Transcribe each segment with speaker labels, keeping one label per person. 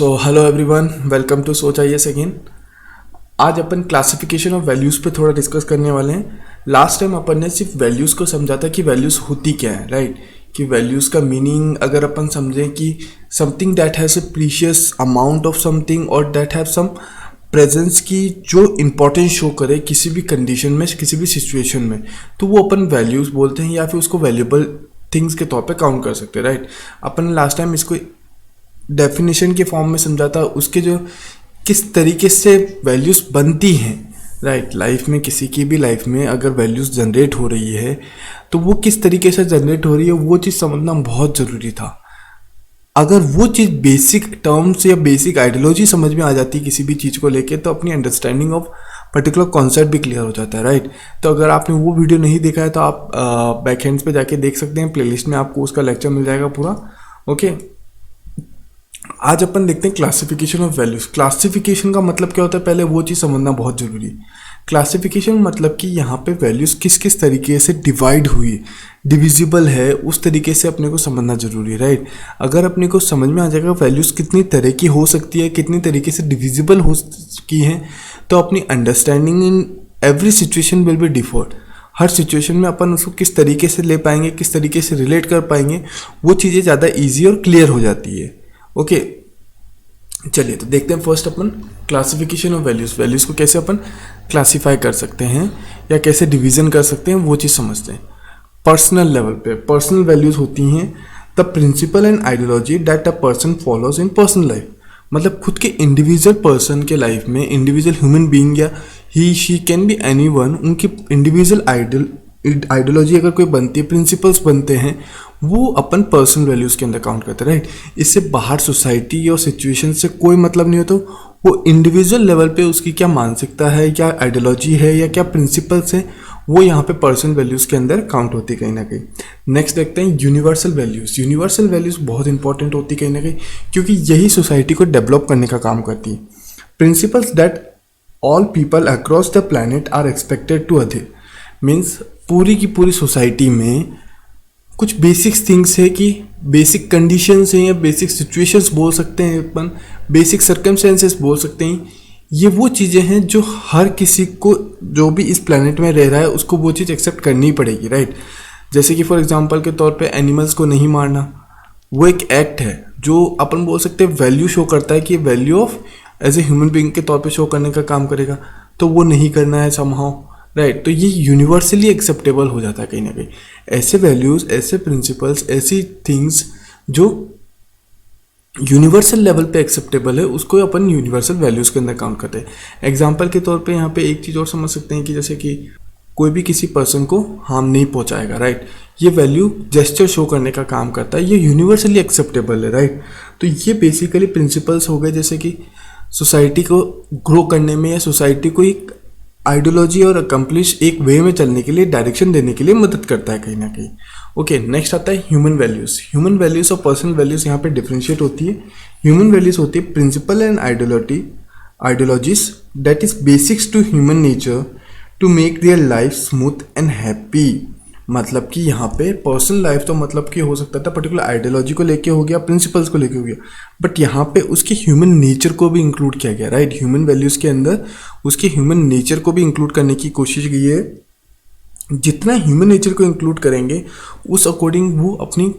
Speaker 1: So hello everyone, welcome to Soch IAS again. आज अपन classification of values पे थोड़ा डिस्कस करने वाले हैं। लास्ट टाइम अपन ने सिर्फ वैल्यूज़ को समझा था कि वैल्यूज़ होती क्या है, राइट। कि वैल्यूज़ का मीनिंग अगर अपन समझें कि something that has a precious amount of something और दैट हैव सम प्रेजेंस की जो इंपॉर्टेंस शो करे किसी भी कंडीशन में, किसी भी सिचुएशन में, तो वो अपन वैल्यूज़ बोलते हैं या फिर उसको वैल्यूएबल थिंग्स के तौर पे काउंट कर सकते हैं, राइट। अपन लास्ट टाइम इसको डेफिनेशन के फॉर्म में समझा था, उसके जो किस तरीके से वैल्यूज़ बनती हैं, राइट। लाइफ में, किसी की भी लाइफ में अगर वैल्यूज़ जनरेट हो रही है तो वो किस तरीके से जनरेट हो रही है वो चीज़ समझना बहुत ज़रूरी था। अगर वो चीज़ बेसिक टर्म्स या बेसिक आइडियोलॉजी समझ में आ जाती है किसी भी चीज़ को लेके, तो अपनी अंडरस्टैंडिंग ऑफ पर्टिकुलर कॉन्सेप्ट भी क्लियर हो जाता है, राइट। तो अगर आपने वो वीडियो नहीं देखा है तो आप बैक हैंड्स पे जाके देख सकते हैं, प्लेलिस्ट में आपको उसका लेक्चर मिल जाएगा पूरा, ओके। आज अपन देखते हैं क्लासिफिकेशन ऑफ वैल्यूज। क्लासिफिकेशन का मतलब क्या होता है, पहले वो चीज़ समझना बहुत ज़रूरी है। क्लासिफिकेशन मतलब कि यहाँ पे वैल्यूज़ किस किस तरीके से डिवाइड हुई, डिविजिबल है, उस तरीके से अपने को समझना ज़रूरी है, राइट। अगर अपने को समझ में आ जाएगा वैल्यूज़ कितनी तरह की हो सकती है, कितनी तरीके से डिविजिबल हो की हैं, तो अपनी understanding in every situation will be deferred. Her situation में अपन उसको किस तरीके से ले पाएंगे, किस तरीके से रिलेट कर पाएंगे, वो चीज़ें ज़्यादा ईजी और क्लियर हो जाती है, ओके। चलिए तो देखते हैं first upon classification of values. Values को कैसे अपन क्लासीफाई कर सकते हैं या कैसे डिवीज़न कर सकते हैं वो चीज़ समझते हैं। पर्सनल लेवल पे पर्सनल वैल्यूज़ होती हैं the principle and ideology that a person follows in personal life. मतलब खुद के इंडिविजुअल पर्सन के लाइफ में, इंडिविजुअल ह्यूमन बीइंग या he she can be anyone, उनकी इंडिविजुअल आइडियोलॉजी अगर कोई बनती है, प्रिंसिपल्स बनते हैं, वो अपन पर्सनल वैल्यूज़ के अंदर काउंट करते हैं, राइट। इससे बाहर सोसाइटी और सिचुएशन से कोई मतलब नहीं होता। वो इंडिविजुअल लेवल पे उसकी क्या मानसिकता है, क्या आइडियोलॉजी है या क्या प्रिंसिपल्स हैं, वो यहाँ पे पर्सनल वैल्यूज़ के अंदर काउंट होती है कहीं ना कहीं। नेक्स्ट देखते हैं यूनिवर्सल वैल्यूज़। यूनिवर्सल वैल्यूज़ बहुत इंपॉर्टेंट होती है कहीं ना कहीं, क्योंकि यही सोसाइटी को डेवलप करने का काम करती है। Principles that all people across the planet are expected to adhere. Means पूरी की पूरी सोसाइटी में कुछ बेसिक थिंग्स है कि बेसिक कंडीशंस हैं या बेसिक सिचुएशंस बोल सकते हैं अपन, बेसिक सर्कमस्टेंसेस बोल सकते हैं। ये वो चीज़ें हैं जो हर किसी को, जो भी इस प्लैनेट में रह रहा है, उसको वो चीज़ एक्सेप्ट करनी पड़ेगी, राइट। जैसे कि फॉर एग्जांपल के तौर पे एनिमल्स को नहीं मारना, वो एक एक्ट है जो अपन बोल सकते हैं वैल्यू शो करता है कि value of as a human being के तौर पे शो करने का काम करेगा, तो वो नहीं करना है समहाउ, राइट। तो ये यूनिवर्सली एक्सेप्टेबल हो जाता है कहीं ना कहीं। ऐसे वैल्यूज़, ऐसे प्रिंसिपल्स, ऐसी थिंग्स जो यूनिवर्सल लेवल पे एक्सेप्टेबल है, उसको अपन यूनिवर्सल वैल्यूज़ के अंदर काउंट करते हैं। एग्जांपल के तौर पे यहाँ पे एक चीज़ और समझ सकते हैं कि जैसे कि कोई भी किसी पर्सन को हार्म नहीं पहुँचाएगा, राइट। ये वैल्यू जेस्चर शो करने का काम करता है, ये यूनिवर्सली एक्सेप्टेबल है, राइट। तो ये बेसिकली प्रिंसिपल्स हो गए, जैसे कि सोसाइटी को ग्रो करने में या सोसाइटी को एक आइडियोलॉजी और अकम्प्लिश एक वे में चलने के लिए, डायरेक्शन देने के लिए मदद करता है कहीं ना कहीं, ओके। नेक्स्ट आता है ह्यूमन वैल्यूज़। ह्यूमन वैल्यूज़ और पर्सनल वैल्यूज़ यहाँ पे डिफ्रेंशिएट होती है। ह्यूमन वैल्यूज़ होती है principle and ideologies that is basics to human nature to make their life smooth and happy. मतलब कि यहाँ पे पर्सनल लाइफ तो मतलब कि हो सकता था पर्टिकुलर आइडियोलॉजी को लेके हो गया, प्रिंसिपल्स को लेके हो गया, बट यहाँ पे उसके ह्यूमन नेचर को भी इंक्लूड किया गया, राइट। ह्यूमन वैल्यूज़ के अंदर उसके ह्यूमन नेचर को भी इंक्लूड करने की कोशिश की है। जितना ह्यूमन नेचर को इंक्लूड करेंगे उस अकॉर्डिंग वो अपनी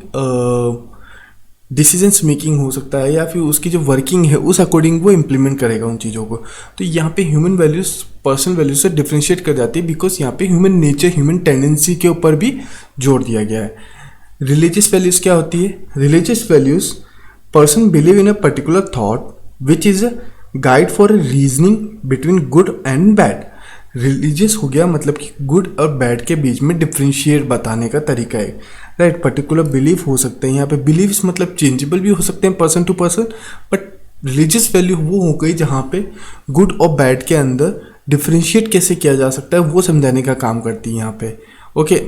Speaker 1: डिसीजंस मेकिंग हो सकता है या फिर उसकी जो वर्किंग है उस अकॉर्डिंग वो इम्प्लीमेंट करेगा उन चीज़ों को। तो यहाँ पे ह्यूमन वैल्यूज़ पर्सनल वैल्यूज से डिफ्रेंशिएट कर जाती है, बिकॉज यहाँ पे ह्यूमन नेचर, ह्यूमन टेंडेंसी के ऊपर भी जोर दिया गया है। रिलीजियस वैल्यूज़ क्या होती है? Religious values person believe in a particular thought which is a guide for a reasoning between good and bad. Religious हो गया मतलब कि गुड और बैड के बीच में डिफ्रेंशिएट बताने का तरीका है, राइट। पर्टिकुलर बिलीफ हो सकते हैं, यहाँ पे बिलीव्स मतलब चेंजेबल भी हो सकते हैं person to person, but religious value वो हो गई जहाँ पे गुड और बैड के अंदर डिफ्रेंशिएट कैसे किया जा सकता है वो समझाने का काम करती है यहाँ पे, ओके।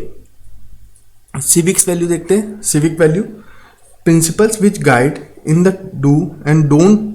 Speaker 1: सिविक्स वैल्यू देखते हैं। Civic value principles which guide in the do and don't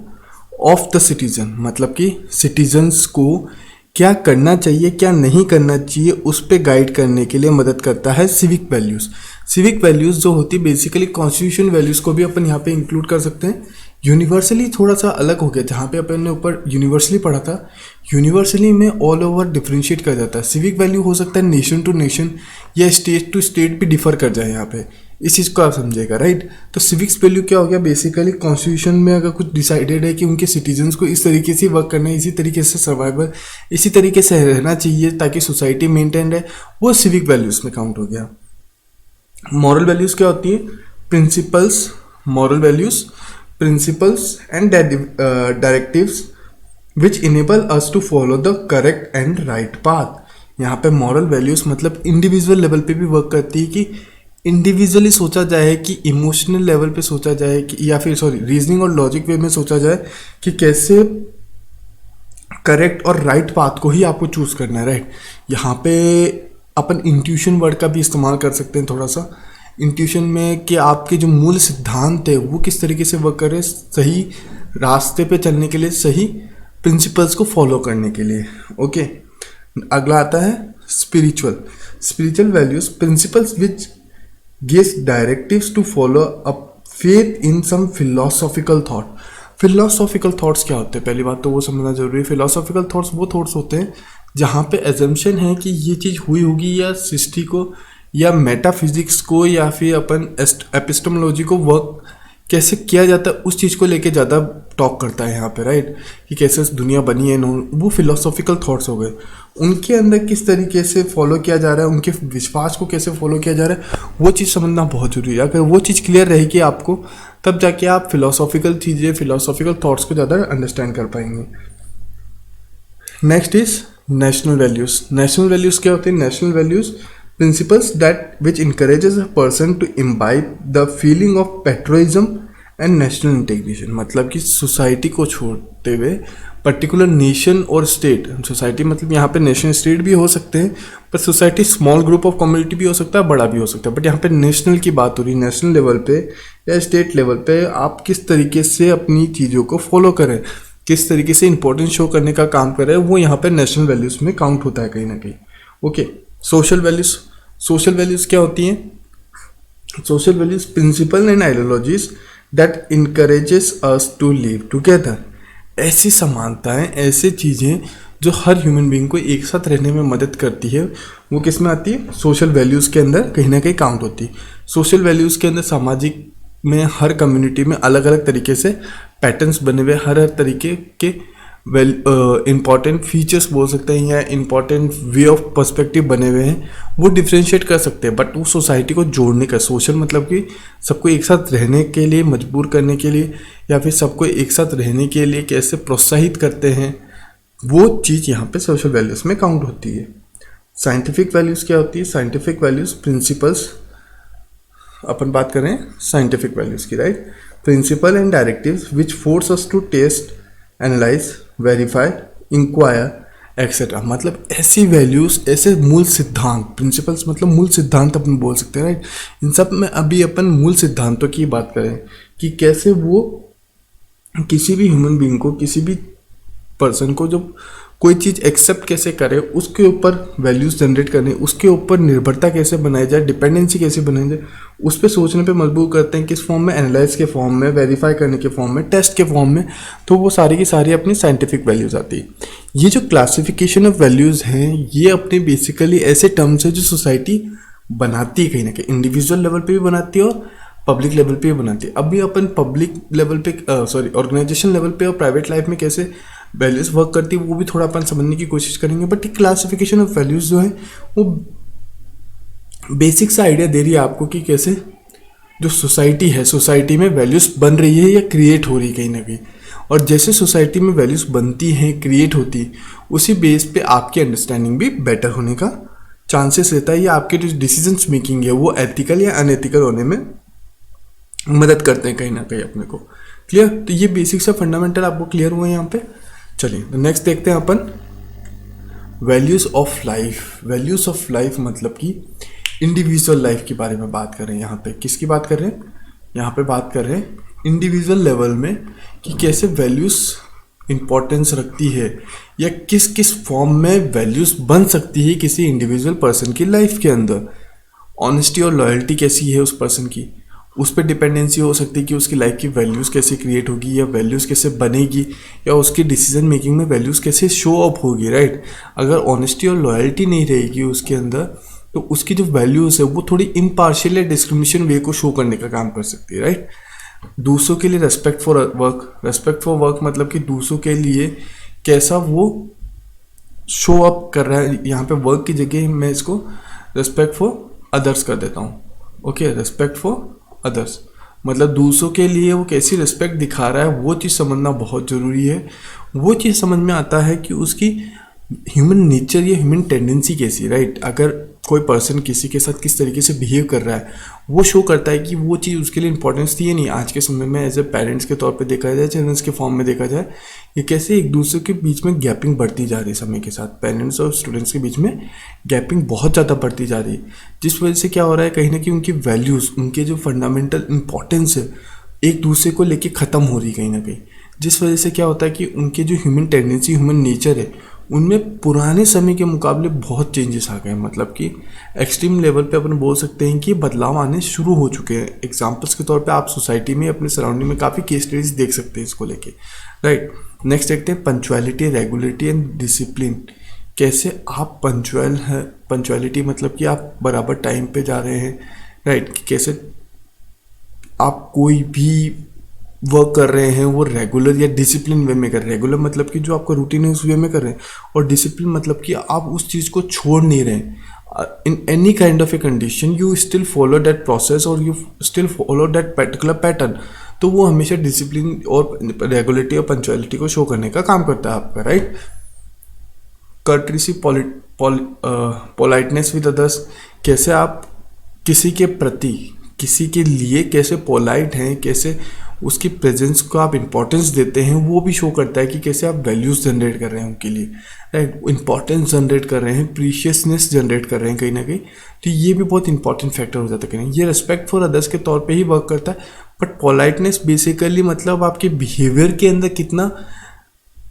Speaker 1: of the citizen. मतलब कि सिटीजन्स को क्या करना चाहिए, क्या नहीं करना चाहिए, उस पर गाइड करने के लिए मदद करता है सिविक वैल्यूज़। सिविक वैल्यूज़ जो होती है बेसिकली कॉन्स्टिट्यूशन वैल्यूज़ को भी अपन यहाँ पे इंक्लूड कर सकते हैं यूनिवर्सली थोड़ा सा अलग हो गया, जहाँ पे अपन ने ऊपर यूनिवर्सली पढ़ा था, यूनिवर्सली में ऑल ओवर डिफ्रेंशिएट कर जाता है। सिविक वैल्यू हो सकता है नेशन टू नेशन या स्टेट टू स्टेट भी डिफर कर जाए यहाँ पे, इस चीज़ को आप समझेगा, राइट। तो सिविक्स वैल्यू क्या हो गया, बेसिकली कॉन्स्टिट्यूशन में अगर कुछ डिसाइडेड है कि उनके सिटीजन्स को इस तरीके से वर्क करना है, इसी तरीके से सर्वाइवल, इसी तरीके से रहना चाहिए ताकि सोसाइटी मेंटेन रहे, वो सिविक वैल्यूज़ में काउंट हो गया। मॉरल वैल्यूज़ क्या होती है, principles, moral values, principles and directives which enable us to follow the correct and right path. यहाँ पे मॉरल वैल्यूज़ मतलब इंडिविजुअल लेवल पे भी वर्क करती है, कि इंडिविजुअली सोचा जाए, कि इमोशनल लेवल पे सोचा जाए, कि या फिर रीजनिंग और लॉजिक वे में सोचा जाए कि कैसे करेक्ट और राइट पाथ को ही आपको चूज करना है, राइट। यहाँ पे अपन इंट्यूशन वर्ड का भी इस्तेमाल कर सकते हैं थोड़ा सा, इंट्यूशन में कि आपके जो मूल सिद्धांत है वो किस तरीके से वर्क करे सही रास्ते पे चलने के लिए, सही प्रिंसिपल्स को फॉलो करने के लिए। ओके, अगला आता है spiritual values, principles which gives directives to follow a faith in some philosophical thought. Philosophical thoughts क्या होते हैं, पहली बात तो वो समझना जरूरी है। फिलोसॉफिकल थॉट्स वो थॉट्स होते हैं जहाँ पे एजम्पशन है कि ये चीज़ हुई होगी, या सृष्टि को या मेटाफिजिक्स को या फिर अपन एपिस्टेमोलॉजी को वर्क कैसे किया जाता है, उस चीज़ को लेके ज़्यादा टॉक करता है यहाँ पे, राइट, कि कैसे दुनिया बनी है। वो फिलोसॉफिकल थॉट्स हो गए, उनके अंदर किस तरीके से फॉलो किया जा रहा है, उनके विश्वास को कैसे फॉलो किया जा रहा है, वो चीज़ समझना बहुत जरूरी है। अगर वो चीज़ क्लियर रहेगी आपको, तब जाके आप फिलोसॉफिकल चीज़ें, फिलोसॉफिकल थॉट्स को ज़्यादा अंडरस्टैंड कर पाएंगे। Next is national values. National values क्या होते हैं, national values principles that which encourages a person to imbibe the feeling of patriotism and national integration। मतलब कि सोसाइटी को छोड़ते हुए पर्टिकुलर नेशन और स्टेट, सोसाइटी मतलब यहाँ पे नेशन स्टेट भी हो सकते हैं, पर society small group of community भी हो सकता है, बड़ा भी हो सकता है, बट यहाँ पे नेशनल की बात हो रही है। नेशनल लेवल पे या स्टेट लेवल पे आप किस तरीके से अपनी चीज़ों को फॉलो करें, किस तरीके से इंपॉर्टेंस शो करने का काम करें, वो यहाँ पे नेशनल वैल्यूज़ में काउंट होता है कहीं ना कहीं। ओके, सोशल वैल्यूज क्या होती हैं, social values principle and ideologies that encourages us to live together. ऐसी समानताएं, ऐसी चीज़ें जो हर ह्यूमन बीइंग को एक साथ रहने में मदद करती है, वो किस में आती है, सोशल वैल्यूज़ के अंदर कहीं ना कहीं काउंट होती है। सोशल वैल्यूज़ के अंदर सामाजिक में हर कम्युनिटी में अलग अलग तरीके से पैटर्न्स बने हुए, हर तरीके के इम्पॉर्टेंट फीचर्स बोल सकते हैं या इम्पॉर्टेंट वे ऑफ पर्सपेक्टिव बने हुए हैं, वो डिफ्रेंशिएट कर सकते हैं, बट वो सोसाइटी को जोड़ने का, सोशल मतलब कि सबको एक साथ रहने के लिए मजबूर करने के लिए, या फिर सबको एक साथ रहने के लिए कैसे प्रोत्साहित करते हैं, वो चीज़ यहाँ पे सोशल वैल्यूज़ में काउंट होती है। साइंटिफिक वैल्यूज़ क्या होती है, साइंटिफिक वैल्यूज़ प्रिंसिपल्स, अपन बात करें साइंटिफिक वैल्यूज़ की, right, principle and directives which force us to test, analyse, verify, inquire etcetera. मतलब ऐसी वैल्यूज़, ऐसे मूल सिद्धांत, प्रिंसिपल्स मतलब मूल सिद्धांत अपन बोल सकते हैं, राइट। इन सब में अभी अपन मूल सिद्धांतों की बात करें कि कैसे वो किसी भी ह्यूमन बीइंग को, किसी भी पर्सन को जब कोई चीज़ एक्सेप्ट कैसे करे, उसके ऊपर वैल्यूज़ जनरेट करने, उसके ऊपर निर्भरता कैसे बनाई जाए, डिपेंडेंसी कैसे बनाई जाए, उस पर सोचने पे मजबूर करते हैं, किस फॉर्म में, एनालाइज के फॉर्म में, वेरीफाई करने के फॉर्म में, टेस्ट के फॉर्म में। तो वो सारी की सारी अपनी साइंटिफिक वैल्यूज़ आती है। ये जो क्लासिफिकेशन ऑफ वैल्यूज़ हैं, ये अपने बेसिकली ऐसे टर्म्स है जो सोसाइटी बनाती है, कहीं ना कहीं इंडिविजुअल लेवल पर भी बनाती है और पब्लिक लेवल पे भी बनाती है। अभी अपन पब्लिक लेवल पे ऑर्गेनाइजेशन लेवल पे और प्राइवेट लाइफ में कैसे वैल्यूज वर्क करती है वो भी थोड़ा अपन समझने की कोशिश करेंगे। बट ये क्लासिफिकेशन ऑफ वैल्यूज जो है वो बेसिक सा आइडिया दे रही है आपको कि कैसे जो सोसाइटी है, सोसाइटी में वैल्यूज बन रही है या क्रिएट हो रही है कहीं ना कहीं। और जैसे सोसाइटी में वैल्यूज बनती हैं, क्रिएट होती, उसी बेस पे आपकी अंडरस्टैंडिंग भी बेटर होने का चांसेस रहता है, या आपके जो डिसीजंस मेकिंग है वो एथिकल या अनएथिकल होने में मदद करते हैं कहीं ना कहीं अपने को। क्लियर? तो ये बेसिक सा फंडामेंटल आपको क्लियर हुआ है यहाँ पे। चलिए तो नेक्स्ट देखते हैं अपन values of life. Values of life मतलब कि इंडिविजुअल लाइफ के बारे में बात कर रहे हैं यहाँ पे। किसकी बात कर रहे हैं? यहाँ पे बात कर रहे हैं इंडिविजुअल लेवल में कि कैसे वैल्यूज इंपॉर्टेंस रखती है या किस किस फॉर्म में वैल्यूज बन सकती है किसी इंडिविजुअल पर्सन की लाइफ के अंदर। ऑनेस्टी और लॉयल्टी कैसी है उस पर्सन की, उस पर डिपेंडेंसी हो सकती है कि उसकी लाइफ की वैल्यूज़ कैसे क्रिएट होगी या वैल्यूज़ कैसे बनेगी या उसकी डिसीजन मेकिंग में वैल्यूज़ कैसे शो अप होगी, राइट। अगर ऑनेस्टी और लॉयल्टी नहीं रहेगी उसके अंदर तो उसकी जो वैल्यूज़ है वो थोड़ी इम्पार्शियल या डिस्क्रिमिनेशन वे को शो करने का काम कर सकती है, राइट। दूसरों के लिए रेस्पेक्ट फॉर वर्क मतलब कि दूसरों के लिए कैसा वो शो अप कर रहा है। यहाँ पे वर्क की जगह मैं इसको रेस्पेक्ट फॉर अदर्स कर देता हूँ। ओके, रेस्पेक्ट फॉर अदर्स मतलब दूसरों के लिए वो कैसी रिस्पेक्ट दिखा रहा है वो चीज़ समझना बहुत ज़रूरी है। वो चीज़ समझ में आता है कि उसकी ह्यूमन नेचर या ह्यूमन टेंडेंसी कैसी, राइट। अगर कोई पर्सन किसी के साथ किस तरीके से बिहेव कर रहा है वो शो करता है कि वो चीज़ उसके लिए इंपॉर्टेंस थी या नहीं। आज के समय में एज ए पेरेंट्स के तौर पे देखा जाए, चिल्ड्रंस के फॉर्म में देखा जाए, ये कैसे एक दूसरे के बीच में गैपिंग बढ़ती जा रही है समय के साथ। पेरेंट्स और स्टूडेंट्स के बीच में गैपिंग बहुत ज़्यादा बढ़ती जा रही है, जिस वजह से क्या हो रहा है कहीं ना कहीं उनकी वैल्यूज़, उनके जो फंडामेंटल इंपॉर्टेंस है एक दूसरे को लेके ख़त्म हो रही कहीं ना कहीं। जिस वजह से क्या होता है कि उनके जो ह्यूमन टेंडेंसी, ह्यूमन नेचर है उनमें पुराने समय के मुकाबले बहुत चेंजेस आ गए हैं। मतलब कि एक्सट्रीम लेवल पे अपन बोल सकते हैं कि बदलाव आने शुरू हो चुके हैं। एग्जांपल्स के तौर पे आप सोसाइटी में, अपने सराउंडिंग में काफ़ी केस स्टडीज देख सकते हैं इसको लेके, राइट। नेक्स्ट देखते हैं पंचुअलिटी, रेगुलरिटी एंड डिसिप्लिन। कैसे आप पंचुअल है, पंचुअलिटी मतलब कि आप बराबर टाइम पे जा रहे हैं, राइट। कैसे आप कोई भी वर्क कर रहे हैं वो रेगुलर या डिसिप्लिन वे में कर रहे हैं। रेगुलर मतलब कि जो आपका रूटीन है उस वे में कर रहे हैं, और डिसिप्लिन मतलब कि आप उस चीज़ को छोड़ नहीं रहे हैं। In any kind of a condition you still follow that process और you still follow that particular pattern. तो वो हमेशा डिसिप्लिन और रेगुलरिटी और पंचुअलिटी को शो करने का काम करता है आपका, right. Courtesy, politeness with others. कैसे आप किसी के प्रति, किसी के लिए कैसे पोलाइट हैं, कैसे उसकी प्रेजेंस को आप इंपॉर्टेंस देते हैं, वो भी शो करता है कि कैसे आप वैल्यूज़ जनरेट कर रहे हैं उनके लिए, राइट। इंपॉर्टेंस जनरेट कर रहे हैं, प्रीशियसनेस जनरेट कर रहे हैं कहीं ना कहीं। तो ये भी बहुत इंपॉर्टेंट फैक्टर हो जाता है कहीं। ये रिस्पेक्ट फॉर अदर्स के तौर पे ही वर्क करता है, बट पोलाइटनेस बेसिकली मतलब आपके बिहेवियर के अंदर कितना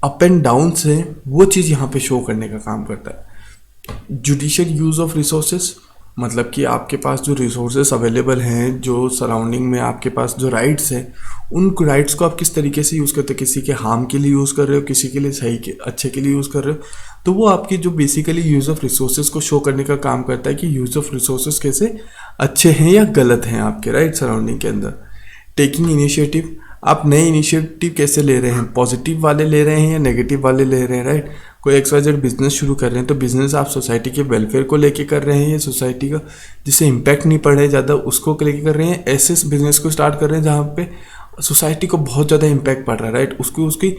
Speaker 1: अप एंड डाउन्स है वो चीज़ यहाँ पे शो करने का काम करता है। जुडिशियल यूज़ ऑफ रिसोर्सेज मतलब कि आपके पास जो रिसोर्सेज अवेलेबल हैं, जो सराउंडिंग में आपके पास जो राइट्स हैं, उन राइट्स को आप किस तरीके से यूज़ करते हो। किसी के हार्म के लिए यूज़ कर रहे हो, किसी के लिए सही के अच्छे के लिए यूज़ कर रहे हो। तो वो आपकी जो बेसिकली यूज़ ऑफ रिसोर्सेज को शो करने का काम करता है कि यूज़ ऑफ रिसोर्सेज कैसे अच्छे हैं या गलत हैं आपके, राइट, सराउंडिंग के अंदर। टेकिंग इनिशिएटिव, आप नए इनिशिएटिव कैसे ले रहे हैं, पॉजिटिव वाले ले रहे हैं या नेगेटिव वाले ले रहे हैं, राइट। कोई XYZ बिजनेस शुरू कर रहे हैं तो बिजनेस आप सोसाइटी के वेलफेयर को लेके कर रहे हैं या सोसाइटी का जिससे इम्पैक्ट नहीं पड़े ज़्यादा उसको लेके कर रहे हैं। ऐसे बिजनेस को स्टार्ट कर रहे हैं जहाँ पे सोसाइटी को बहुत ज़्यादा इम्पैक्ट पड़ रहा है, राइट। उसको उसकी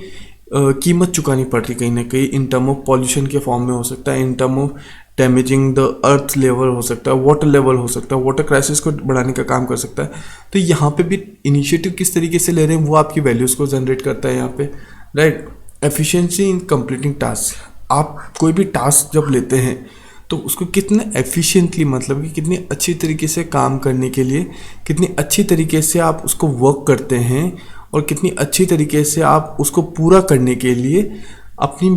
Speaker 1: कीमत चुकानी पड़ रही कहीं ना कहीं, इन टर्म ऑफ पॉल्यूशन के फॉर्म में हो सकता है, in term of damaging the earth level हो सकता है, वाटर लेवल हो सकता है, वाटर क्राइसिस को बढ़ाने का काम कर सकता है। तो यहाँ पे भी इनिशिएटिव किस तरीके से ले रहे हैं वो आपकी वैल्यूज़ को जनरेट करता है यहाँ पे, राइट। एफिशिएंसी इन कंप्लीटिंग टास्क, आप कोई भी टास्क जब लेते हैं तो उसको कितने एफिशिएंटली मतलब कि कितनी अच्छी तरीके से काम करने के लिए कितनी अच्छी तरीके से आप उसको वर्क करते हैं और कितनी अच्छी तरीके से आप उसको पूरा करने के लिए अपनी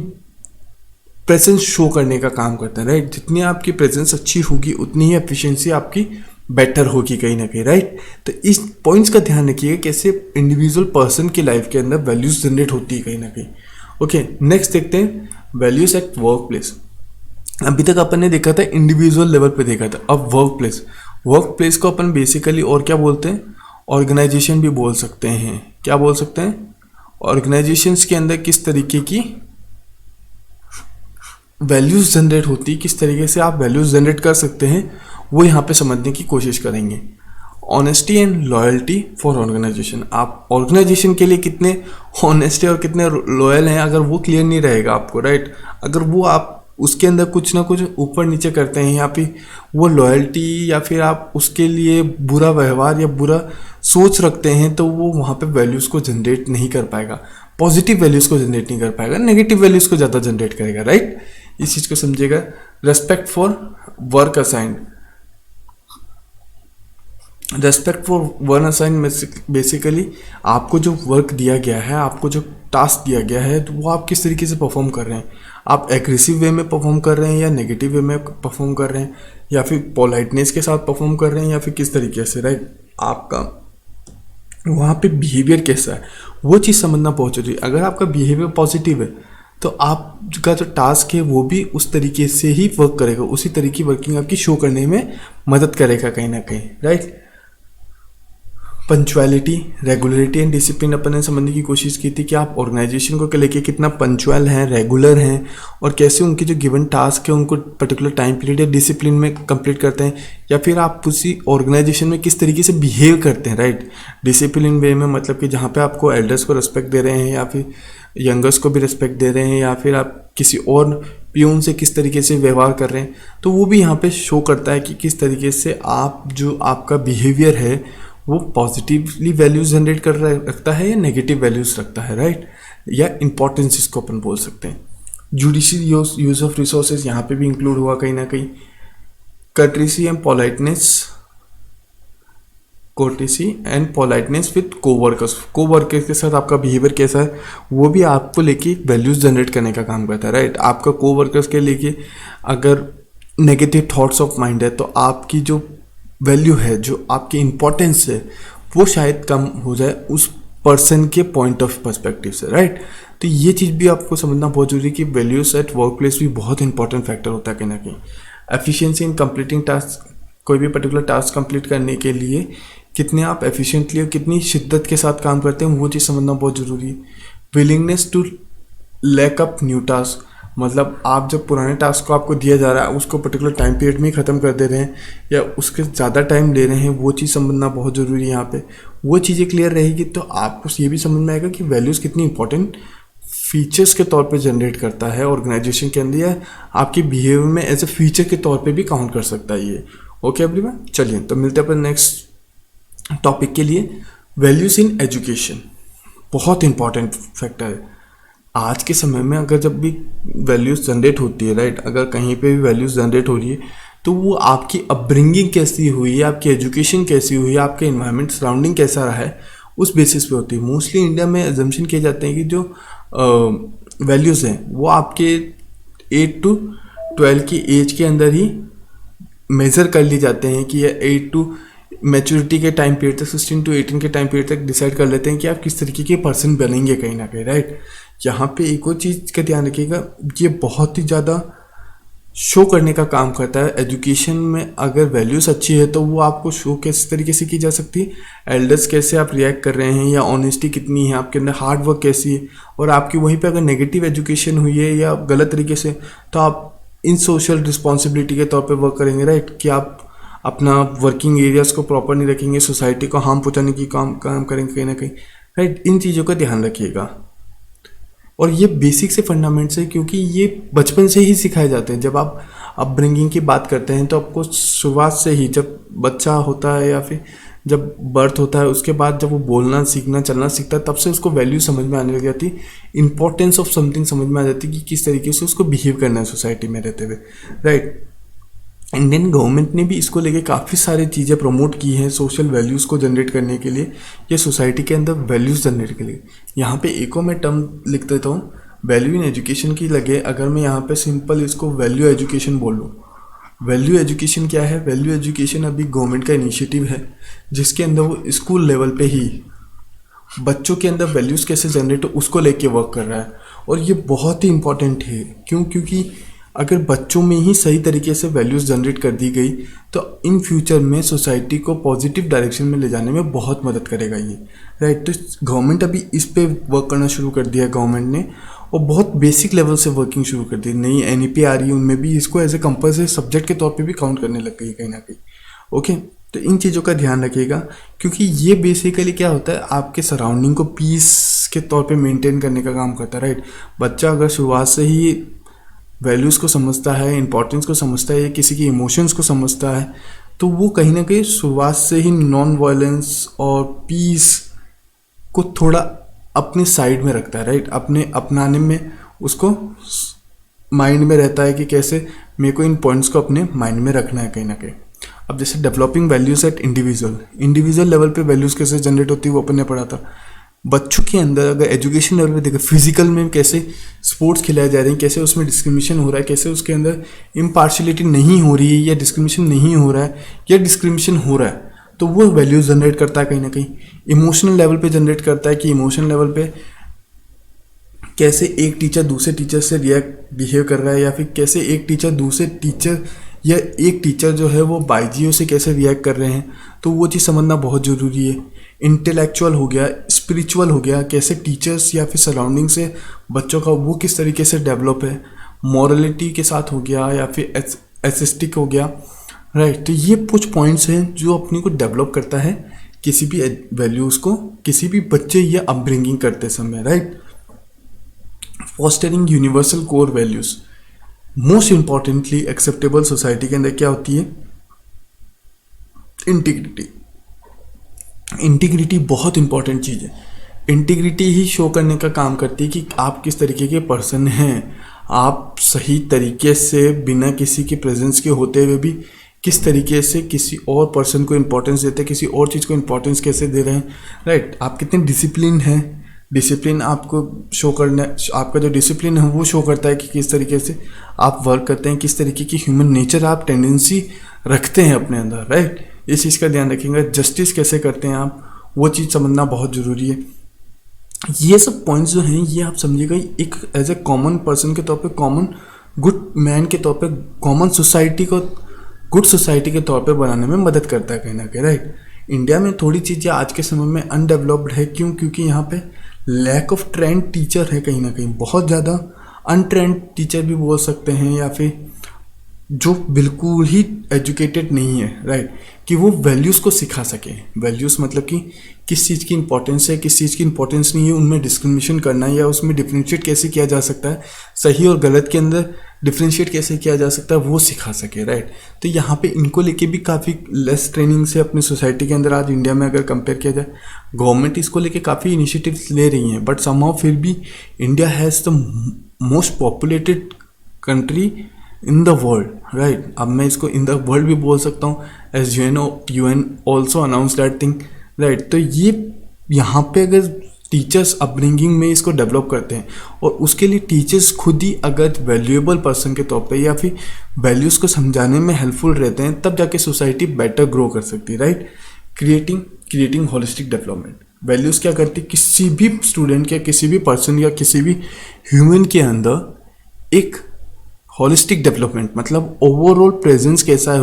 Speaker 1: प्रेजेंस शो करने का काम करता है, राइट। जितनी आपकी प्रेजेंस अच्छी होगी उतनी ही एफिशिएंसी आपकी बेटर होगी कहीं ना कहीं, राइट। तो इस पॉइंट्स का ध्यान रखिएगा कैसे इंडिविजुअल पर्सन की लाइफ के अंदर वैल्यूज जनरेट होती है कहीं ना कहीं। ओके, नेक्स्ट देखते हैं वैल्यूज एट वर्क प्लेस। अभी तक अपन ने देखा था इंडिविजुअल लेवल पे देखा था, अब वर्क प्लेस को अपन बेसिकली और क्या बोलते हैं, ऑर्गेनाइजेशन भी बोल सकते हैं। क्या बोल सकते हैं, ऑर्गेनाइजेशंस के अंदर किस तरीके की वैल्यूज जनरेट होती है, किस तरीके से आप वैल्यूज जनरेट कर सकते हैं वो यहाँ पे समझने की कोशिश करेंगे। Honesty and loyalty for organisation, आप ऑर्गेनाइजेशन के लिए कितने ऑनेस्ट और कितने लॉयल हैं, अगर वो क्लियर नहीं रहेगा आपको, राइट। अगर वो आप उसके अंदर कुछ ना कुछ ऊपर नीचे करते हैं या फिर वो लॉयल्टी या फिर आप उसके लिए बुरा व्यवहार या बुरा सोच रखते हैं तो वो वहाँ पे वैल्यूज़ को जनरेट नहीं कर पाएगा, पॉजिटिव वैल्यूज़ को जनरेट नहीं कर पाएगा, नेगेटिव वैल्यूज़ को ज़्यादा जनरेट करेगा, राइट। इस चीज़ को समझिएगा। Respect for work assigned, respect for work assign basically आपको जो वर्क दिया गया है, आपको जो टास्क दिया गया है, तो वो आप किस तरीके से परफॉर्म कर रहे हैं। आप एग्रेसिव वे में परफॉर्म कर रहे हैं या नेगेटिव वे में परफॉर्म कर रहे हैं या फिर पोलाइटनेस के साथ परफॉर्म कर रहे हैं या फिर किस तरीके से, राइट। आपका वहाँ पे बिहेवियर कैसा है वो चीज़ समझना बहुत जरूरी है। अगर आपका बिहेवियर पॉजिटिव है तो आपका जो टास्क है वो भी उस तरीके से ही वर्क करेगा, उसी तरीके की वर्किंग आपकी शो करने में मदद करेगा कहीं ना कहीं, right. Punctuality, regularity and discipline अपन ने समझने की कोशिश की थी कि आप ऑर्गेनाइजेशन को लेके कितना पंचुअल हैं, रेगुलर हैं, और कैसे उनके जो गिवन टास्क है उनको पर्टिकुलर टाइम पीरियड या डिसिप्लिन में कंप्लीट करते हैं, या फिर आप उसी ऑर्गेनाइजेशन में किस तरीके से बिहेव करते हैं, राइट। डिसिप्लिन वे में मतलब कि जहाँ पे आपको एल्डर्स को रिस्पेक्ट दे रहे हैं या फिर यंगर्स को भी रिस्पेक्ट दे रहे हैं, या फिर आप किसी और प्यून से किस तरीके से व्यवहार कर रहे हैं, तो वो भी यहाँ पे शो करता है कि किस तरीके से आप जो आपका बिहेवियर है वो पॉजिटिवली वैल्यूज जनरेट कर रखता है या नेगेटिव वैल्यूज रखता है, राइट, या इंपॉर्टेंस इसको अपन बोल सकते हैं। जुडिशियल यूज ऑफ रिसोर्सेज यहाँ पे भी इंक्लूड हुआ कहीं ना कहीं। Courtesy and politeness with coworkers के साथ आपका बिहेवियर कैसा है वो भी आपको लेके वैल्यूज जनरेट करने का काम करता है, राइट। आपका कोवर्कर्स के लेके अगर नेगेटिव थॉट्स ऑफ माइंड है तो आपकी जो वैल्यू है, जो आपकी इंपॉर्टेंस है, वो शायद कम हो जाए उस पर्सन के पॉइंट ऑफ पर्सपेक्टिव से, राइट। तो ये चीज़ भी आपको समझना बहुत जरूरी है कि वैल्यूज एट वर्क प्लेस भी बहुत इंपॉर्टेंट फैक्टर होता है कहीं ना कहीं। एफिशिएंसी इन कंप्लीटिंग टास्क, कोई भी पर्टिकुलर टास्क कंप्लीट करने के लिए कितने आप एफिशिएंटली और कितनी शिद्दत के साथ काम करते हैं वो चीज़ समझना बहुत ज़रूरी है। Willingness to lack up new task, मतलब आप जब पुराने टास्क को आपको दिया जा रहा है उसको पर्टिकुलर टाइम पीरियड में ही ख़त्म कर दे रहे हैं या उसके ज़्यादा टाइम ले रहे हैं, वो चीज़ समझना बहुत ज़रूरी है। यहाँ पे वो चीज़ें क्लियर रहेगी तो आपको ये भी समझ में आएगा कि वैल्यूज़ कितनी इंपॉर्टेंट फीचर्स के तौर पे जनरेट करता है ऑर्गेनाइजेशन के अंदर, या आपके बिहेवियर में एज ए फीचर के तौर पे भी काउंट कर सकता है ये। ओके एवरीवन, चलिए तो मिलते हैं अपन नेक्स्ट टॉपिक के लिए। वैल्यूज़ इन एजुकेशन बहुत इंपॉर्टेंट फैक्टर है आज के समय में। अगर जब भी वैल्यूज़ जनरेट होती है, राइट, अगर कहीं पे भी वैल्यूज़ जनरेट हो रही है तो वो आपकी अपब्रिंगिंग कैसी हुई है, आपकी एजुकेशन कैसी हुई है, आपके इन्वायरमेंट सराउंडिंग कैसा रहा है, उस बेसिस पे होती है। मोस्टली इंडिया में एजम्पशन किए जाते हैं कि जो वैल्यूज़ हैं वो आपके 8 to 12 की एज के अंदर ही मेज़र कर ली जाते हैं कि 8 to मैच्योरिटी के टाइम पीरियड तक, 16 to 18 के टाइम पीरियड तक डिसाइड कर लेते हैं कि आप किस तरीके के पर्सन बनेंगे कहीं ना कहीं, राइट। यहाँ पे एक और चीज़ का ध्यान रखिएगा, ये बहुत ही ज़्यादा शो करने का काम करता है एजुकेशन में। अगर वैल्यूज़ अच्छी है तो वो आपको शो किस तरीके से की जा सकती है, एल्डर्स कैसे आप रिएक्ट कर रहे हैं, या ऑनेस्टी कितनी है आपके अंदर, हार्ड वर्क कैसी है। और आपकी वहीं पे अगर नेगेटिव एजुकेशन हुई है या गलत तरीके से, तो आप इन सोशल रिस्पॉन्सिबिलिटी के तौर पे वर्क करेंगे, राइट, कि आप अपना वर्किंग एरियाज़ को प्रॉपर नहीं रखेंगे, सोसाइटी को हार्म पहुँचाने की काम करेंगे कहीं ना कहीं, राइट। इन चीज़ों का ध्यान रखिएगा। और ये बेसिक से फंडामेंट्स है क्योंकि ये बचपन से ही सिखाए जाते हैं। जब आप अपब्रिंगिंग की बात करते हैं तो आपको शुरुआत से ही, जब बच्चा होता है या फिर जब बर्थ होता है उसके बाद जब वो बोलना सीखना, चलना सीखता है, तब से उसको वैल्यू समझ में आने लग जाती है, इंपॉर्टेंस ऑफ समथिंग समझ में आ जाती है कि किस तरीके से उसको बिहेव करना है सोसाइटी में रहते हुए, राइट। इंडियन गवर्नमेंट ने भी इसको लेके काफ़ी सारी चीज़ें प्रमोट की हैं सोशल वैल्यूज़ को जनरेट करने के लिए, या सोसाइटी के अंदर वैल्यूज़ जनरेट के लिए। यहाँ पे एक और मैं टर्म लिख देता हूँ, वैल्यू इन एजुकेशन की लगे। अगर मैं यहाँ पे सिंपल इसको वैल्यू एजुकेशन बोल लूँ, वैल्यू एजुकेशन क्या है? वैल्यू एजुकेशन अभी गवर्नमेंट का इनिशिएटिव है जिसके अंदर वो स्कूल लेवल पे ही बच्चों के अंदर वैल्यूज़ कैसे जनरेट हो उसको लेके वर्क कर रहा है। और ये बहुत ही इंपॉर्टेंट है। क्योंकि अगर बच्चों में ही सही तरीके से वैल्यूज़ जनरेट कर दी गई तो इन फ्यूचर में सोसाइटी को पॉजिटिव डायरेक्शन में ले जाने में बहुत मदद करेगा ये, राइट। तो गवर्नमेंट अभी इस पे वर्क करना शुरू कर दिया है गवर्नमेंट ने, और बहुत बेसिक लेवल से वर्किंग शुरू कर दी। नई NEP आ रही है, उनमें भी इसको एज ए कंपल्सरी सब्जेक्ट के तौर पे भी काउंट करने लग गई कहीं ना कहीं। ओके, तो इन चीज़ों का ध्यान रखिएगा क्योंकि ये बेसिकली क्या होता है, आपके सराउंडिंग को पीस के तौर पे मेंटेन करने का काम करता है, राइट। बच्चा अगर शुरुआत से ही वैल्यूज़ को समझता है, इंपॉर्टेंस को समझता है, या किसी की इमोशंस को समझता है, तो वो कहीं ना कहीं शुरुआत से ही नॉन वायलेंस और पीस को थोड़ा अपने साइड में रखता है, राइट। अपनाने में उसको माइंड में रहता है कि कैसे मेरे को इन पॉइंट्स को अपने माइंड में रखना है कहीं ना कहीं। अब जैसे developing values eight individual level पे वैल्यूज़ कैसे जनरेट होती है वो अपन ने पढ़ा था। बच्चों के अंदर अगर एजुकेशन लेवल पे देखो, फिजिकल में कैसे स्पोर्ट्स खिलाए जा रहे हैं, कैसे उसमें डिस्क्रिमिनेशन हो रहा है, कैसे उसके अंदर इम्पार्शलिटी नहीं हो रही है या डिस्क्रिमिनेशन नहीं हो रहा है या डिस्क्रिमिनेशन हो रहा है, तो वो वैल्यूज जनरेट करता है कहीं ना कहीं। इमोशनल लेवल पे जनरेट करता है कि इमोशनल लेवल पे कैसे एक टीचर दूसरे टीचर से बिहेव कर रहा है, या फिर कैसे एक टीचर दूसरे टीचर या एक टीचर जो है वो बाईजियों से कैसे रिएक्ट कर रहे हैं, तो वो चीज़ समझना बहुत ज़रूरी है। इंटेलेक्चुअल हो गया, स्पिरिचुअल हो गया, कैसे टीचर्स या फिर सराउंडिंग से बच्चों का वो किस तरीके से डेवलप है, मॉरलिटी के साथ हो गया या फिर एथिस्टिक हो गया, राइट। तो ये कुछ पॉइंट्स हैं जो अपने को डेवलप करता है किसी भी वैल्यूज़ को किसी भी बच्चे या अपब्रिंगिंग करते समय, right. Fostering universal core values, most importantly acceptable society के अंदर क्या होती है, इंटीग्रिटी। इंटीग्रिटी बहुत इंपॉर्टेंट चीज़ है। इंटीग्रिटी ही शो करने का काम करती है कि आप किस तरीके के पर्सन हैं, आप सही तरीके से बिना किसी के प्रेजेंस के होते हुए भी किस तरीके से किसी और पर्सन को इम्पोर्टेंस देते हैं, किसी और चीज़ को इम्पोर्टेंस कैसे दे रहे हैं, राइट। आप कितने डिसिप्लिन हैं, डिसिप्लिन आपको शो करना, आपका जो डिसिप्लिन है वो शो करता है कि किस तरीके से आप वर्क करते हैं, किस तरीके की ह्यूमन नेचर आप टेंडेंसी रखते हैं अपने अंदर, राइट। इस चीज़ का ध्यान रखेंगे। जस्टिस कैसे करते हैं आप, वो चीज़ समझना बहुत ज़रूरी है। ये सब पॉइंट्स जो हैं ये आप समझिएगा एक एज ए कॉमन पर्सन के तौर पे, कॉमन गुड मैन के तौर पे, कॉमन सोसाइटी को गुड सोसाइटी के तौर पे बनाने में मदद करता है कहीं ना कहीं, राइट। इंडिया में थोड़ी चीज़ें आज के समय में अनडेवलप्ड है, क्यों? क्योंकि यहाँ पे लैक ऑफ ट्रेंड टीचर है कहीं ना कहीं, बहुत ज़्यादा अनट्रेंड टीचर भी बोल सकते हैं, या फिर जो बिल्कुल ही एजुकेटेड नहीं है, राइट, कि वो वैल्यूज़ को सिखा सके। वैल्यूज़ मतलब कि किस चीज़ की इंपॉर्टेंस है, किस चीज़ की इंपॉर्टेंस नहीं है, उनमें डिस्क्रिमिनेशन करना है या उसमें डिफ्रेंशिएट कैसे किया जा सकता है, सही और गलत के अंदर डिफ्रेंशिएट कैसे किया जा सकता है, वो सिखा सके, राइट। तो यहाँ पे इनको लेके भी काफ़ी लेस ट्रेनिंग से अपनी सोसाइटी के अंदर आज इंडिया में अगर कंपेयर किया जाए, गवर्नमेंट इसको लेके काफ़ी इनिशिएटिव्स ले रही हैं, बट समहाउ फिर भी India has the most populated country in the world, right. अब मैं इसको इन द वर्ल्ड भी बोल सकता हूँ, as UN also announce that thing, right. तो ये यहाँ पे अगर टीचर्स अपब्रिंगिंग में इसको डेवलप करते हैं और उसके लिए टीचर्स खुद ही अगर वैल्यूएबल पर्सन के तौर पे या फिर वैल्यूज़ को समझाने में हेल्पफुल रहते हैं, तब जाके सोसाइटी बेटर ग्रो कर सकती है, right. Creating holistic development. Values क्या करती है, किसी भी स्टूडेंट के, किसी भी पर्सन या किसी भी ह्यूमन के अंदर एक होलिस्टिक डेवलपमेंट, मतलब ओवरऑल प्रेजेंस कैसा है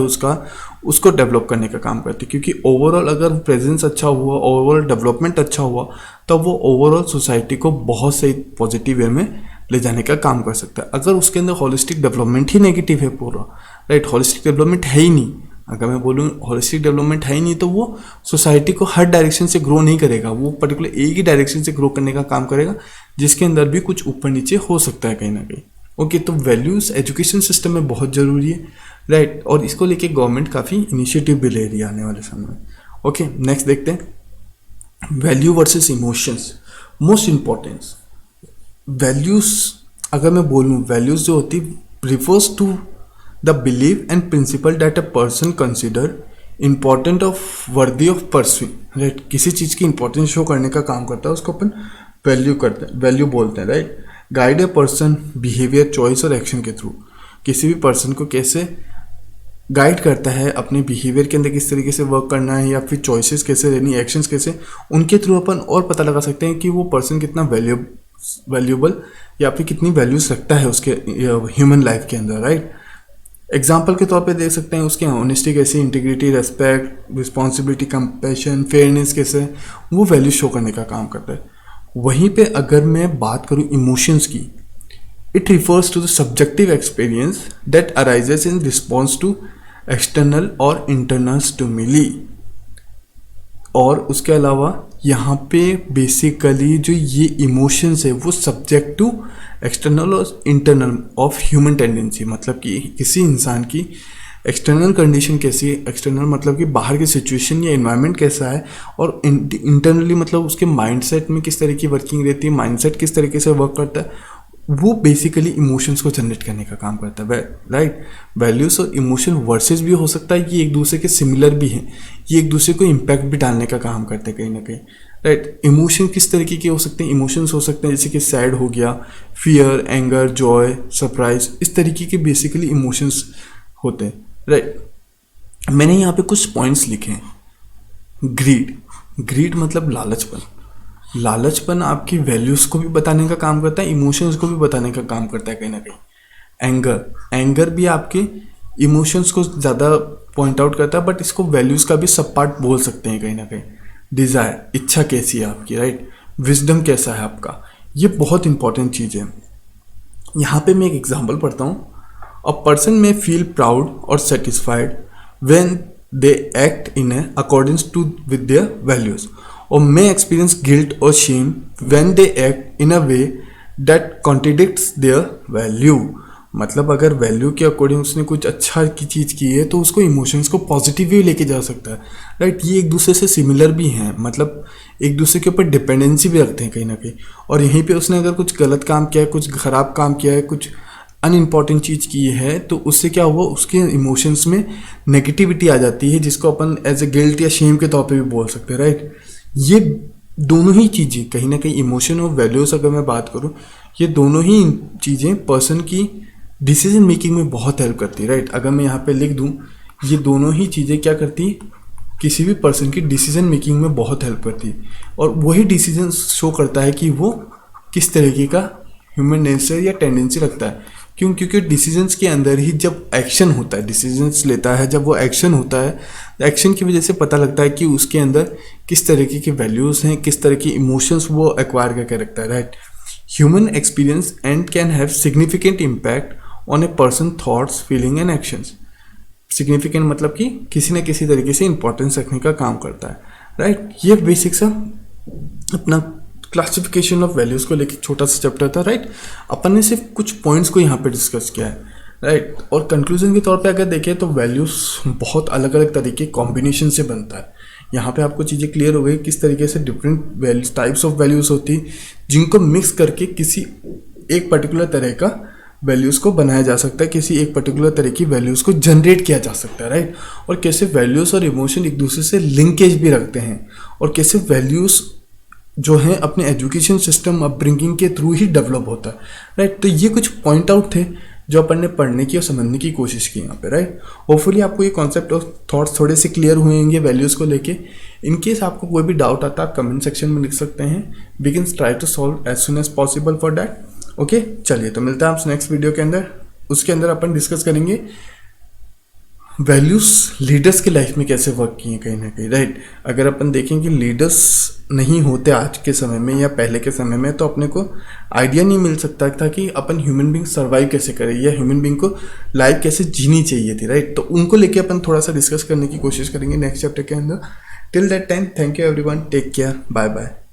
Speaker 1: उसको डेवलप करने का काम करती है। क्योंकि ओवरऑल अगर प्रेजेंस अच्छा हुआ, ओवरऑल डेवलपमेंट अच्छा हुआ, तब वो ओवरऑल सोसाइटी को बहुत सही पॉजिटिव वे में ले जाने का काम कर सकता है। अगर उसके अंदर होलिस्टिक डेवलपमेंट ही नेगेटिव है पूरा, राइट, होलिस्टिक डेवलपमेंट है ही नहीं, अगर मैं बोलूँ होलिस्टिक डेवलपमेंट है ही नहीं, तो वो सोसाइटी को हर डायरेक्शन से ग्रो नहीं करेगा, वो पर्टिकुलर एक ही डायरेक्शन से ग्रो करने का काम करेगा, जिसके अंदर भी कुछ ऊपर नीचे हो सकता है कहीं ना कहीं। ओके, तो वैल्यूज़ एजुकेशन सिस्टम में बहुत ज़रूरी है, राइट, और इसको लेके गवर्नमेंट काफ़ी इनिशिएटिव भी ले रही है आने वाले समय में। ओके, नेक्स्ट देखते हैं, value versus emotions, most importance. Values अगर मैं बोलूँ, वैल्यूज़ जो होती refers to the believe and principle that a person consider important of worthy of pursuing, right. किसी चीज़ की इंपॉर्टेंस शो करने का काम करता है, उसको अपन वैल्यू करते हैं, वैल्यू बोलते हैं, right. Guide a person behaviour, choice और एक्शन के थ्रू, किसी भी पर्सन को कैसे गाइड करता है अपने बिहेवियर के अंदर, किस तरीके से वर्क करना है या फिर चॉइसेस कैसे लेनी, एक्शंस कैसे, उनके थ्रू अपन और पता लगा सकते हैं कि वो पर्सन कितना वैल्यूएबल या फिर कितनी वैल्यूज रखता है उसके ह्यूमन लाइफ के अंदर, राइट। एग्जाम्पल के तौर पे देख सकते हैं उसके ऑनेस्टी कैसे, integrity, respect, responsibility, compassion, fairness कैसे वो वैल्यू शो करने का काम करता है। वहीं पे अगर मैं बात करूं इमोशंस की, it refers to the subjective experience that arises in response to external और इंटरनल स्टिमुली। और उसके अलावा यहाँ पे बेसिकली जो ये इमोशंस है वो सब्जेक्ट टू एक्सटर्नल और इंटरनल ऑफ ह्यूमन टेंडेंसी, मतलब कि किसी इंसान की एक्सटर्नल कंडीशन कैसी है, एक्सटर्नल मतलब कि बाहर की सिचुएशन या एनवायरनमेंट कैसा है, और इंटरनली मतलब उसके माइंडसेट में किस तरह की वर्किंग रहती है, माइंडसेट किस तरीके से वर्क करता है, वो बेसिकली इमोशंस को जनरेट करने का काम करता है, राइट। वैल्यूज़ और इमोशन वर्सेस भी हो सकता है, ये एक दूसरे के सिमिलर भी हैं, ये एक दूसरे को इम्पैक्ट भी डालने का काम करते हैं कहीं ना कहीं, राइट। इमोशन किस तरीके के हो सकते हैं, इमोशंस हो सकते हैं जैसे कि सैड हो गया, फियर, एंगर, जॉय, सरप्राइज, इस तरीके के बेसिकली इमोशंस होते हैं, राइट। मैंने यहाँ पे कुछ पॉइंट्स लिखे हैं, ग्रीड, ग्रीड मतलब लालचपन। लालचपन आपकी वैल्यूज को भी बताने का काम करता है, इमोशंस को भी बताने का काम करता है कहीं ना कहीं। एंगर, एंगर भी आपके इमोशंस को ज़्यादा पॉइंट आउट करता है, बट इसको वैल्यूज का भी सब पार्ट बोल सकते हैं कहीं ना कहीं। डिज़ायर, इच्छा कैसी है आपकी, राइट। विजडम कैसा है आपका, ये बहुत इंपॉर्टेंट चीज़ है। यहाँ पे मैं एक एग्जाम्पल पढ़ता हूँ। A person may feel proud और satisfied when they act in according to with their values, और मे एक्सपीरियंस गिल्ट और shame when they act in a way that contradicts their value. मतलब अगर वैल्यू के according उसने कुछ अच्छा की चीज़ की है तो उसको इमोशंस को पॉजिटिव भी लेके जा सकता है, राइट। ये एक दूसरे से सिमिलर भी हैं, मतलब एक दूसरे के ऊपर डिपेंडेंसी भी रखते हैं कहीं ना कहीं। और यहीं पे उसने अगर कुछ गलत काम किया है, कुछ ख़राब काम किया है, कुछ अनइम्पॉर्टेंट चीज़ की है, तो उससे क्या हुआ, उसके इमोशंस में नेगेटिविटी आ जाती है, जिसको अपन एज ए गिल्ट या शेम के तौर पे भी बोल सकते हैं, राइट। ये दोनों ही चीज़ें कहीं ना कहीं, इमोशन और वैल्यूज़ अगर मैं बात करूँ, ये दोनों ही चीज़ें पर्सन की डिसीजन मेकिंग में बहुत हेल्प करती है, राइट। अगर मैं यहाँ पे लिख दूँ, ये दोनों ही चीज़ें क्या करती, किसी भी पर्सन की डिसीजन मेकिंग में बहुत हेल्प करती है। और वही डिसीजन शो करता है कि वो किस तरीके का ह्यूमन नेचर या टेंडेंसी रखता है। क्यों? क्योंकि डिसीजंस के अंदर ही जब एक्शन होता है, डिसीजंस लेता है, जब वो एक्शन होता है, एक्शन की वजह से पता लगता है कि उसके अंदर किस तरीके की वैल्यूज़ हैं, किस तरह की इमोशंस वो एक्वायर करके रखता है, right. Human experience and can have significant impact on a person thoughts, feeling and actions. Significant मतलब कि किसी न किसी तरीके से इंपॉर्टेंस रखने का काम करता है, राइट। ये बेसिक सा अपना क्लासिफिकेशन ऑफ वैल्यूज़ को लेकर छोटा सा चैप्टर था, राइट। अपन ने सिर्फ कुछ पॉइंट्स को यहाँ पे डिस्कस किया है, राइट। और कंक्लूजन के तौर पे अगर देखें तो वैल्यूज़ बहुत अलग अलग तरीके कॉम्बिनेशन से बनता है। यहाँ पे आपको चीज़ें क्लियर हो गई किस तरीके से different values, types of values होती है, जिनको मिक्स करके किसी एक पर्टिकुलर तरह का वैल्यूज़ को बनाया जा सकता है, किसी एक पर्टिकुलर तरह की वैल्यूज़ को जनरेट किया जा सकता है, राइट। और कैसे वैल्यूज़ और इमोशन एक दूसरे से लिंकेज भी रखते हैं, और कैसे वैल्यूज़ जो है अपने एजुकेशन सिस्टम अपब्रिंगिंग के थ्रू ही डेवलप होता है, राइट। तो ये कुछ पॉइंट आउट थे जो अपन ने पढ़ने की और समझने की कोशिश की यहाँ पे, राइट। होपफुली आपको ये कॉन्सेप्ट और थॉट्स थोड़े से क्लियर हुए होंगे वैल्यूज़ को लेके। इन केस आपको कोई भी डाउट आता है आप कमेंट सेक्शन में लिख सकते हैं। We can try to solve as soon as possible for that. Okay, चलिए तो मिलता है आपसे नेक्स्ट वीडियो के अंदर। उसके अंदर अपन डिस्कस करेंगे वैल्यूज़ लीडर्स की लाइफ में कैसे वर्क किए हैं कहीं ना कहीं, राइट। अगर अपन देखें कि लीडर्स नहीं होते आज के समय में या पहले के समय में, तो अपने को आइडिया नहीं मिल सकता था कि अपन ह्यूमन बींग सर्वाइव कैसे करें या ह्यूमन बींग को लाइफ कैसे जीनी चाहिए थी, राइट। तो उनको लेके अपन थोड़ा सा डिस्कस करने की कोशिश करेंगे नेक्स्ट चैप्टर के अंदर। Till that time, thank you everyone, take care, bye bye.